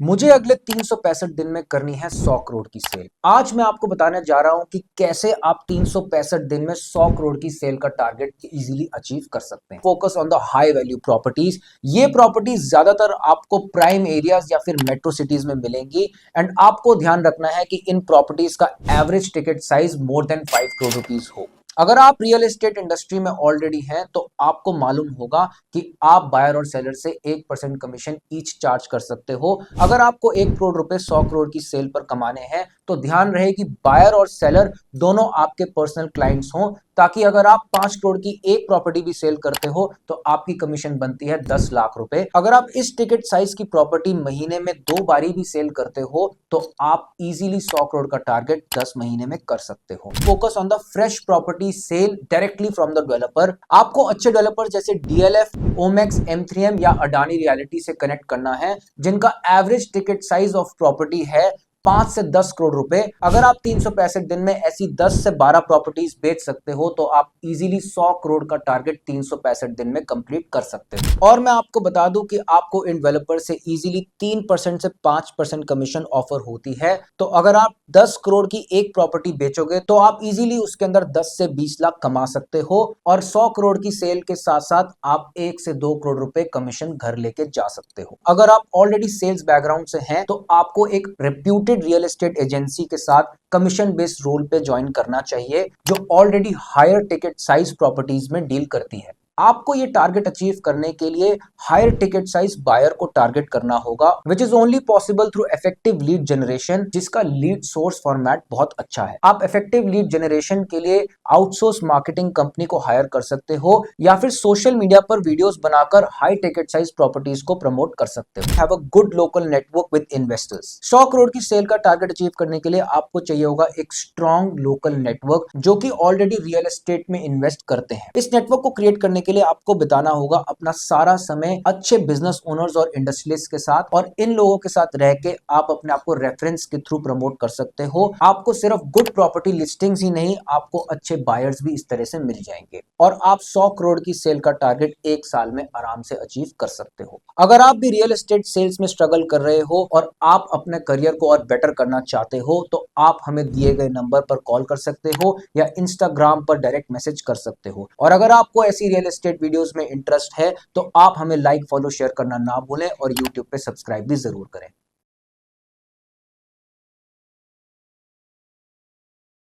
मुझे अगले 365 दिन में करनी है 100 करोड़ की सेल। आज मैं आपको बताने जा रहा हूं कि कैसे आप 365 दिन में 100 करोड़ की सेल का टारगेट इजीली अचीव कर सकते हैं। Focus on the high value properties. ये प्रॉपर्टीज ज्यादातर आपको प्राइम एरियाज या फिर मेट्रो सिटीज में मिलेंगी एंड आपको ध्यान रखना है कि इन प्रॉपर्टीज का average ticket size more than 5 crore rupees हो। अगर आप रियल एस्टेट इंडस्ट्री में ऑलरेडी हैं तो आपको मालूम होगा कि आप बायर और सेलर से 1% कमीशन ईच चार्ज कर सकते हो। अगर आपको 1 करोड़ रुपए 100 करोड़ की सेल पर कमाने हैं तो ध्यान रहे कि बायर और सेलर दोनों आपके पर्सनल क्लाइंट्स हों, ताकि अगर आप 5 करोड़ की एक प्रॉपर्टी भी सेल करते हो तो आपकी कमीशन बनती है 10 लाख रुपए। अगर आप इस टिकट साइज की प्रॉपर्टी महीने में 2 बारी भी सेल करते हो तो आप इजीली 100 करोड़ का टारगेट 10 महीने में कर सकते हो। Focus on the fresh property sale directly from the developer. आपको अच्छे डेवलपर जैसे डीएलएफ, ओमेक्स, एम3एम या अडानी रियलिटी से कनेक्ट करना है, जिनका average ticket size of property है 5 से 10 करोड़ रुपए। अगर आप 365 दिन में ऐसी 10 से 12 प्रॉपर्टीज बेच सकते हो तो आप इजीली 100 करोड़ का टारगेट 365 दिन में कंप्लीट कर सकते हो। और मैं आपको बता दूं कि आपको इन डेवलपर से इजीली 3% से 5% कमीशन ऑफर होती है। तो अगर आप 10 करोड़ की एक प्रॉपर्टी बेचोगे तो आप इजीली उसके अंदर 10 से 20 लाख कमा सकते हो और 100 करोड़ की सेल के साथ साथ आप 1 से 2 करोड़ रुपए कमीशन घर लेके जा सकते हो। अगर आप ऑलरेडी सेल्स बैकग्राउंड से हैं तो आपको एक रेप्यूटेड रियल एस्टेट एजेंसी के साथ कमीशन बेस्ड रोल पे ज्वाइन करना चाहिए, जो already higher ticket size properties में डील करती है। आपको ये टारगेट अचीव करने के लिए हायर टिकट साइज बायर को टारगेट करना होगा, which is only possible through effective lead generation, जिसका लीड सोर्स फॉर्मेट बहुत अच्छा है। आप इफेक्टिव लीड जनरेशन के लिए आउटसोर्स मार्केटिंग कंपनी को हायर कर सकते हो या फिर सोशल मीडिया पर वीडियोस बनाकर हाई टिकट साइज प्रॉपर्टीज को प्रमोट कर सकते हो। Have a good local network with investors. 100 crore की सेल का टारगेट अचीव करने के लिए आपको चाहिए होगा एक स्ट्रॉन्ग लोकल नेटवर्क जो कि ऑलरेडी रियल एस्टेट में इन्वेस्ट करते हैं। इस नेटवर्क को क्रिएट करने के लिए आपको बिताना होगा अपना सारा समय अच्छे बिजनेस ओनर्स और इंडस्ट्रियलिस्ट के साथ, और इन लोगों के साथ रह के आप अपने आप को रेफरेंस के थ्रू प्रमोट कर सकते हो। आपको सिर्फ गुड प्रॉपर्टी लिस्टिंग्स ही नहीं, आपको अच्छे बायर्स भी इस तरह से मिल जाएंगे और आप 100 करोड़ की सेल का टारगेट 1 साल में आराम से अचीव कर सकते हो। अगर आप भी रियल एस्टेट सेल्स में स्ट्रगल कर रहे हो और आप अपने करियर को और बेटर करना चाहते हो तो आप हमें दिए गए नंबर पर कॉल कर सकते हो या इंस्टाग्राम पर डायरेक्ट मैसेज कर सकते हो। और अगर आपको ऐसी रियल एस्टेट वीडियोस में इंटरेस्ट है तो आप हमें लाइक, फॉलो, शेयर करना ना भूलें और यूट्यूब पे सब्सक्राइब भी जरूर करें।